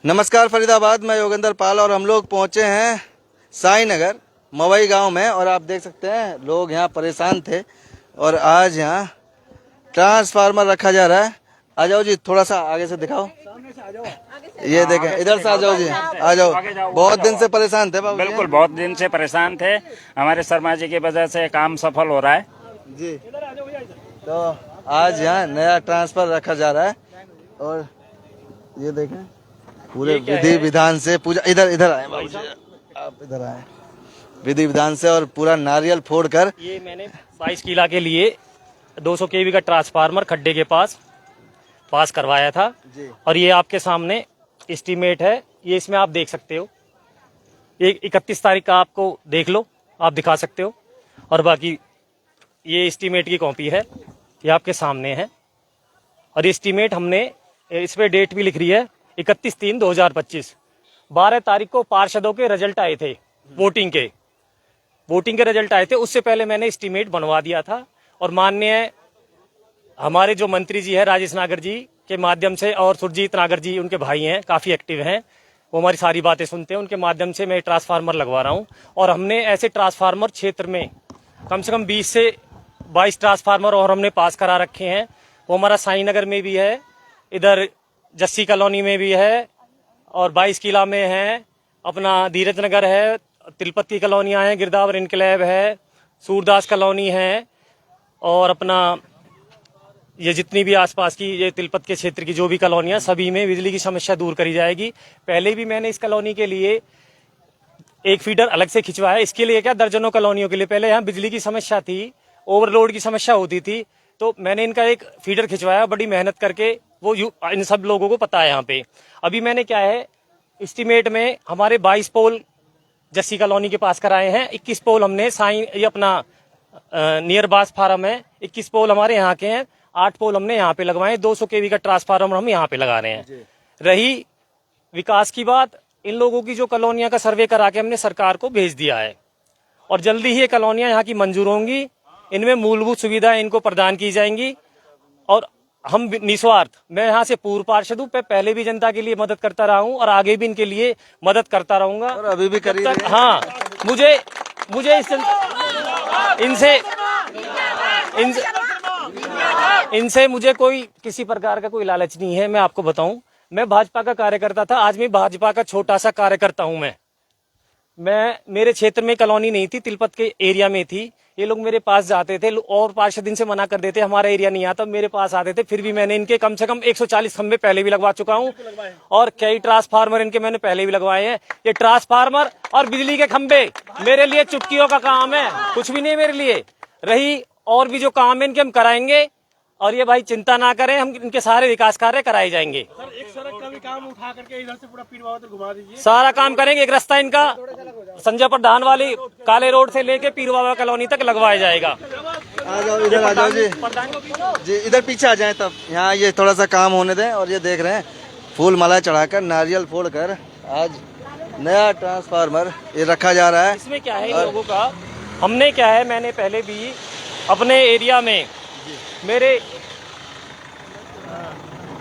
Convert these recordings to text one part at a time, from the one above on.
नमस्कार फरीदाबाद, मैं योगेंद्र पाल और हम लोग पहुंचे हैं साई नगर मवई गांव में। और आप देख सकते हैं लोग यहाँ परेशान थे और आज यहाँ ट्रांसफार्मर रखा जा रहा है। आ जाओ जी, थोड़ा सा आगे से दिखाओ। ये देखें, इधर से आ जाओ जी, आ जाओ। बहुत दिन से परेशान थे बाबू। बिल्कुल, बहुत दिन से परेशान थे। हमारे शर्मा जी की वजह से काम सफल हो रहा है जी। तो आज यहाँ नया ट्रांसफर रखा जा रहा है और ये देखें पूरे विधि विधान से पूजा। इधर इधर आए बाबू जी, आप इधर आए। विधि विधान से और पूरा नारियल फोड़कर ये मैंने 22 किला के लिए 200 केवी का ट्रांसफार्मर खड्डे के पास करवाया था जी। और ये आपके सामने एस्टीमेट है। ये इसमें आप देख सकते हो, ये 31 तारीख का आपको देख लो, आप दिखा सकते हो। और बाकी ये एस्टीमेट की कॉपी है, ये आपके सामने है। और एस्टीमेट हमने इस पे डेट भी लिख रही है 31/3/2025। 12 तारीख को पार्षदों के रिजल्ट आए थे, वोटिंग के रिजल्ट आए थे। उससे पहले मैंने एस्टीमेट बनवा दिया था और माननीय हमारे जो मंत्री जी है राजेश नागर जी के माध्यम से, और सुरजीत नागर जी उनके भाई हैं, काफी एक्टिव हैं, वो हमारी सारी बातें सुनते हैं। उनके माध्यम से मैं ट्रांसफार्मर लगवा रहा हूं। और हमने ऐसे ट्रांसफार्मर क्षेत्र में कम से कम 20 से 22 ट्रांसफार्मर और हमने पास करा रखे हैं। वो हमारा साई नगर में भी है, इधर जस्सी कॉलोनी में भी है, और 22 किला में है, अपना धीरज नगर है, तिलपत की कॉलोनियां हैं, गिरदावर इनकलेब है, सूरदास कॉलोनी है, और अपना ये जितनी भी आसपास की ये तिलपत के क्षेत्र की जो भी कॉलोनियां, सभी में बिजली की समस्या दूर करी जाएगी। पहले भी मैंने इस कॉलोनी के लिए एक फीडर अलग से खिंचवाया। इसके लिए क्या, दर्जनों कॉलोनियों के लिए पहले यहाँ बिजली की समस्या थी, ओवरलोड की समस्या होती थी, तो मैंने इनका एक फीडर खिंचवाया बड़ी मेहनत करके। वो इन सब लोगों को पता है यहाँ पे। अभी मैंने क्या है, एस्टीमेट में हमारे 22 पोल जस्सी कॉलोनी के पास कराए हैं, 21 पोल हमने साइन ये अपना नियर बास फार्म है, 21 पोल हमारे यहाँ के हैं, 8 पोल हमने यहाँ पे लगवाए। 200 केवी का ट्रांसफार्मर हम यहाँ पे लगा रहे हैं। रही विकास की बात, इन लोगों की जो कॉलोनियां का सर्वे करा के हमने सरकार को भेज दिया है और जल्दी ही ये कॉलोनियां यहाँ की मंजूर होंगी। इनमें मूलभूत सुविधाएं इनको प्रदान की जाएंगी। और हम निस्वार्थ, मैं यहाँ से पूर्व पार्षद हूँ, पहले भी जनता के लिए मदद करता रहा हूँ और आगे भी इनके लिए मदद करता रहूंगा और अभी भी करी रहे हैं। हाँ, मुझे इनसे मुझे कोई किसी प्रकार का कोई लालच नहीं है। मैं आपको बताऊं, मैं भाजपा का कार्यकर्ता था, आज मैं भाजपा का छोटा सा कार्यकर्ता हूं। मैं मेरे क्षेत्र में कॉलोनी नहीं थी, तिलपत के एरिया में थी। ये लोग मेरे पास जाते थे और पार्षद इनसे मना कर देते, हमारा एरिया नहीं आता, मेरे पास आते थे। फिर भी मैंने इनके कम से कम 140 खंबे पहले भी लगवा चुका हूं और कई ट्रांसफार्मर इनके मैंने पहले भी लगवाए हैं। ये ट्रांसफार्मर और बिजली के खंबे मेरे लिए चुटकियों का काम है, कुछ भी नहीं मेरे लिए। रही और भी जो काम है इनके, हम कराएंगे। और ये भाई चिंता ना करें, हम इनके सारे विकास कार्य कराए जाएंगे। सर, एक सड़क का भी काम उठा करके इधर से पूरा पीरवावा तक घुमा दीजिए। सारा काम करेंगे। एक रास्ता इनका संजय प्रधान वाली काले रोड से लेके पीरवावा कॉलोनी तक लगवाया जाएगा। आ जाओ, इधर आ जाओ जी, जी इधर पीछे आ जाएं। तब यहाँ ये थोड़ा सा काम होने दें। और ये देख रहे हैं फूल माला चढ़ाकर, नारियल फोड़कर आज नया ट्रांसफार्मर ये रखा जा रहा है। इसमें क्या है, इन लोगों का हमने क्या है, मैंने पहले भी अपने एरिया में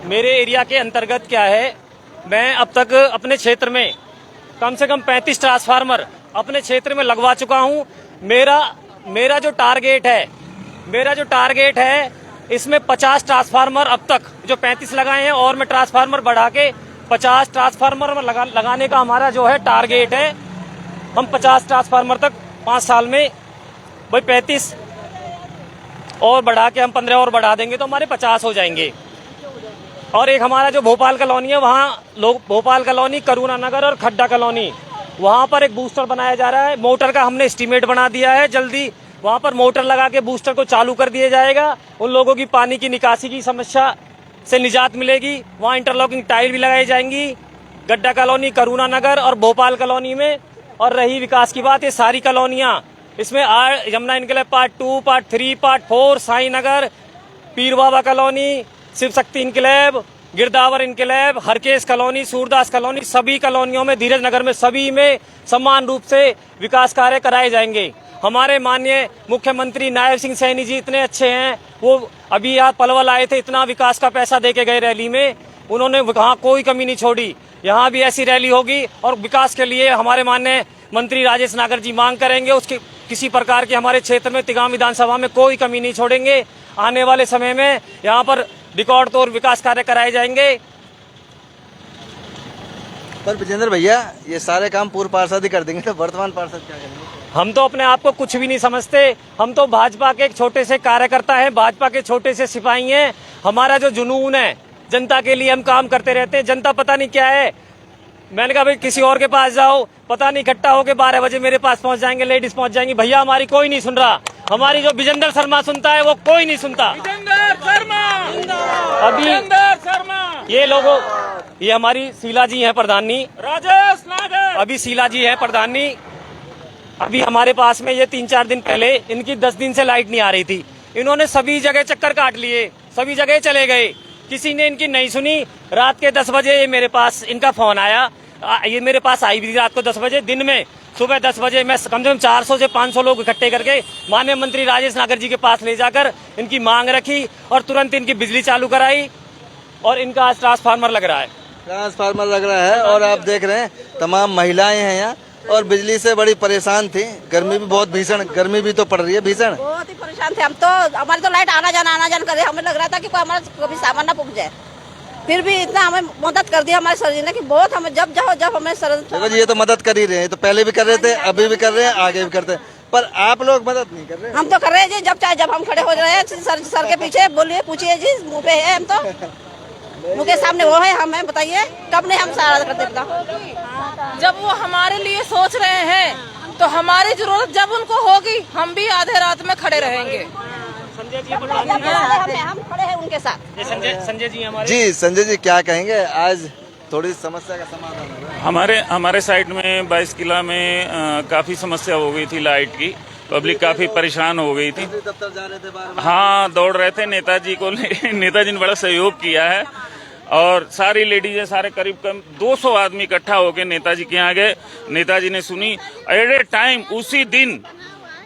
मेरे एरिया के अंतर्गत क्या है, मैं अब तक अपने क्षेत्र में कम से कम 35 ट्रांसफार्मर अपने क्षेत्र में लगवा चुका हूं। मेरा जो टारगेट है इसमें 50 ट्रांसफार्मर अब तक जो 35 लगाए हैं, और मैं ट्रांसफार्मर बढ़ा के 50 ट्रांसफार्मर लगाने का हमारा जो है टारगेट है। हम 50 ट्रांसफार्मर तक 5 साल में, भाई 35 और बढ़ा के हम 15 और बढ़ा देंगे तो हमारे 50 हो जाएंगे। और एक हमारा जो भोपाल कॉलोनी है, वहाँ लोग भोपाल कॉलोनी, करुणा नगर और खड्डा कॉलोनी, वहाँ पर एक बूस्टर बनाया जा रहा है। मोटर का हमने एस्टीमेट बना दिया है, जल्दी वहाँ पर मोटर लगा के बूस्टर को चालू कर दिया जाएगा। उन लोगों की पानी की निकासी की समस्या से निजात मिलेगी। वहाँ इंटरलॉकिंग टाइल भी लगाई जाएंगी, गड्ढा कॉलोनी, करुणा नगर और भोपाल कॉलोनी में। और रही विकास की बात, ये सारी कॉलोनियाँ इसमें Yamuna enclave part 2, part 3, part 4, Sai Nagar, Peer Baba colony, Shiv Shakti enclave, Girdawar enclave, Harkesh colony, Surdas colony, सभी कॉलोनियों में, धीरज नगर में, सभी में समान रूप से विकास कार्य कराए जाएंगे। हमारे माननीय मुख्यमंत्री नायब सिंह सैनी जी इतने अच्छे हैं, वो अभी यहाँ पलवल आए थे, इतना विकास का पैसा देके गए रैली में, उन्होंने वहाँ कोई कमी नहीं छोड़ी। यहाँ भी ऐसी रैली होगी और विकास के लिए हमारे माननीय मंत्री राजेश नागर जी मांग करेंगे। उसके किसी प्रकार की हमारे क्षेत्र में तिगाम विधानसभा में कोई कमी नहीं छोड़ेंगे। आने वाले समय में यहाँ पर रिकॉर्ड तोड़ विकास कार्य कराए जाएंगे। पर विजेंद्र भैया, ये सारे काम पूर्व पार्षद ही कर देंगे, तो वर्तमान पार्षद क्या करेंगे? हम तो अपने आप को कुछ भी नहीं समझते। हम तो भाजपा के एक छोटे से कार्यकर्ता हैं, भाजपा के छोटे से सिपाही हैं। हमारा जो जुनून है, जनता के लिए हम काम करते रहते हैं। जनता पता नहीं क्या है, मैंने कहा भाई किसी और के पास जाओ, पता नहीं इकट्ठा होके 12 बजे मेरे पास पहुंच जाएंगे, लेडीज पहुंच जाएंगी। भैया हमारी कोई नहीं सुन रहा, हमारी जो विजेंद्र शर्मा सुनता है वो कोई नहीं सुनता। अभी ये लोगों, ये हमारी शीला जी हैं प्रधानी, राजेश नागर, अभी शीला जी हैं प्रधानी। अभी हमारे पास में ये 3-4 दिन पहले इनकी 10 दिन से लाइट नहीं आ रही थी। इन्होंने सभी जगह चक्कर काट लिए, सभी जगह चले गए, किसी ने इनकी नहीं सुनी। रात के 10 बजे ये मेरे पास इनका फोन आया, ये मेरे पास आई भी रात को 10 बजे। दिन में सुबह 10 बजे मैं कम से कम 400 से 500 लोग इकट्ठे करके माननीय मंत्री राजेश नागर जी के पास ले जाकर इनकी मांग रखी और तुरंत इनकी बिजली चालू कराई और इनका आज ट्रांसफार्मर लग रहा है। ट्रांसफार्मर लग रहा है और आप देख रहे हैं तमाम महिलाएं हैं यहाँ और बिजली से बड़ी परेशान थी। गर्मी भी बहुत भीषण, गर्मी भी तो पड़ रही है भीषण। बहुत ही परेशान थे हम तो, हमारी तो लाइट आना जान करे। हमें लग रहा था कि कोई हमारा कभी सामान ना पहुंच जाए, फिर भी इतना हमें मदद कर दिया हमारे सर जी ने कि बहुत हमें जब हमें सर। देखो जी, ये तो मदद कर ही रहे हैं, तो पहले भी कर रहे थे, अभी भी कर रहे हैं, आगे भी करते हैं, पर आप लोग मदद नहीं कर रहे। हम तो कर रहे हैं जी, जब चाहे जब हम खड़े हो रहे हैं सर के पीछे। बोलिए, पूछिए जी, मुँह पे है, हम तो मुँह के सामने वो है, हमें बताइए कब नहीं हम सारा करते बताओ। जब वो हमारे लिए सोच रहे हैं तो हमारी जरूरत जब उनको होगी हम भी आधे रात में खड़े रहेंगे। संजय जी हम खड़े हैं उनके साथ। संजय जी हमारे जी, संजय जी क्या कहेंगे? आज थोड़ी समस्या का समाधान होगा। हमारे साइड में 22 किला में काफी समस्या हो गई थी लाइट की। पब्लिक काफी परेशान हो गई थी। दफ्तर जा रहे थे बार-बार। हाँ, दौड़ रहे थे। नेताजी ने बड़ा सहयोग किया है और सारी लेडीजें, सारे करीब 200 आदमी इकट्ठा होकर नेताजी के यहाँ गए। नेताजी ने सुनी, एट ए टाइम उसी दिन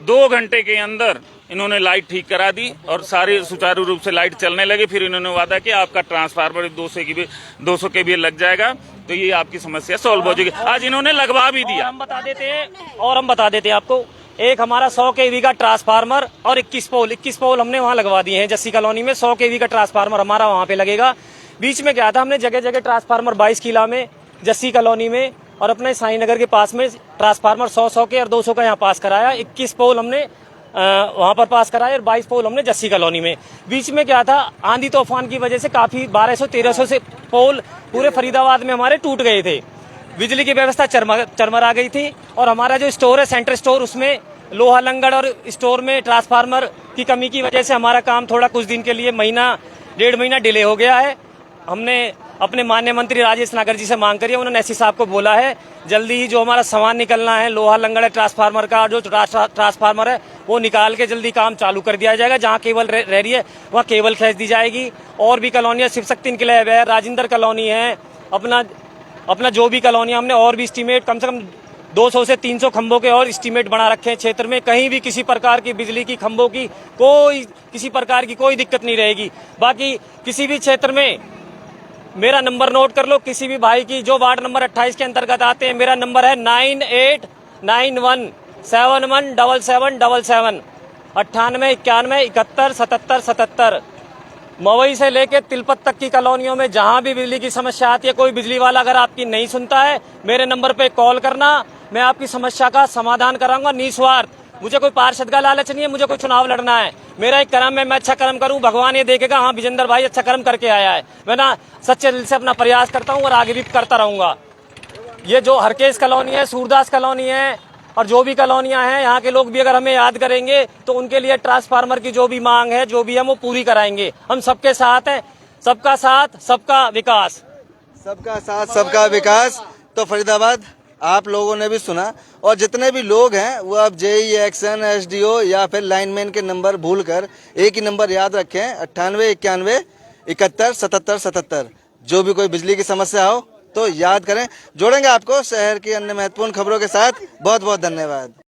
2 घंटे के अंदर इन्होंने लाइट ठीक करा दी और सारी सुचारू रूप से लाइट चलने लगी। फिर इन्होंने वादा किया आपका ट्रांसफार्मर 200 के भी लग जाएगा, तो ये आपकी समस्या सॉल्व हो जाएगी। आज इन्होंने लगवा भी दिया। हम बता देते आपको, एक हमारा 100 kV का ट्रांसफार्मर और 21 पोल हमने वहाँ लगवा दिए हैं। जस्सी कॉलोनी में 100 kV का ट्रांसफार्मर हमारा वहाँ पे लगेगा। बीच में क्या था, हमने जगह जगह ट्रांसफार्मर 22 किला में, जस्सी कॉलोनी में और अपने साई नगर के पास में ट्रांसफार्मर 100 के और 200 का यहाँ पास कराया। 21 पोल हमने वहाँ पर पास कराया और 22 पोल हमने जस्सी कॉलोनी में। बीच में क्या था, आंधी तूफान की वजह से काफी 1200-1300 से पोल पूरे फरीदाबाद में हमारे टूट गए थे। बिजली की व्यवस्था चरमरा गई थी और हमारा जो स्टोर है, सेंटर स्टोर, उसमें लोहा लंगड़ और स्टोर में ट्रांसफार्मर की कमी की वजह से हमारा काम थोड़ा कुछ दिन के लिए 1.5 महीना डिले हो गया है। हमने अपने माननीय मंत्री राजेश नागर जी से मांग करी है, उन्होंने एससी साहब को बोला है जल्दी ही जो हमारा सामान निकलना है, लोहा लंगड़ है ट्रांसफार्मर का, जो ट्रांसफार्मर है वो निकाल के जल्दी काम चालू कर दिया जाएगा। जहाँ केबल रह रही है वहाँ केबल खींच दी जाएगी। और भी कॉलोनियाँ, शिव शक्ति इनकलेव है, राजेंद्र कॉलोनी है, अपना जो भी कॉलोनियाँ, हमने और भी एस्टीमेट कम से कम 200 से 300 खंभों के और एस्टीमेट बना रखे हैं क्षेत्र में। कहीं भी किसी प्रकार की बिजली की खंभों की किसी प्रकार की कोई दिक्कत नहीं रहेगी। बाकी किसी भी क्षेत्र में मेरा नंबर नोट कर लो, किसी भी भाई की जो वार्ड नंबर 28 के अंतर्गत आते हैं, मेरा नंबर है 9891717777 9891717777। मवई से लेके तिलपत तक की कॉलोनियों में जहां भी बिजली की समस्या आती है, कोई बिजली वाला अगर आपकी नहीं सुनता है, मेरे नंबर पे कॉल करना, मैं आपकी समस्या का समाधान कराऊंगा निस्वार्थ। मुझे कोई पार्षद का लालच नहीं है, मुझे कोई चुनाव लड़ना है। मेरा एक कर्म है, मैं अच्छा कर्म करूं, भगवान ये देखेगा हाँ विजेंद्र भाई अच्छा कर्म करके आया है। मैं ना सच्चे दिल से अपना प्रयास करता हूं और आगे भी करता रहूंगा। ये जो हरकेश कॉलोनी है, सूरदास कॉलोनी है और जो भी कॉलोनियां हैं, यहाँ के लोग भी अगर हमें याद करेंगे तो उनके लिए ट्रांसफार्मर की जो भी मांग है, जो भी हम वो पूरी कराएंगे। हम सबके साथ हैं, सबका साथ सबका विकास। सबका साथ सबका विकास। तो फरीदाबाद आप लोगों ने भी सुना, और जितने भी लोग हैं वो अब जेई, एक्शन, एसडीओ या फिर लाइनमैन के नंबर भूलकर एक ही नंबर याद रखें, 9891717777। जो भी कोई बिजली की समस्या हो तो याद करें। जोड़ेंगे आपको शहर की अन्य महत्वपूर्ण खबरों के साथ। बहुत बहुत धन्यवाद।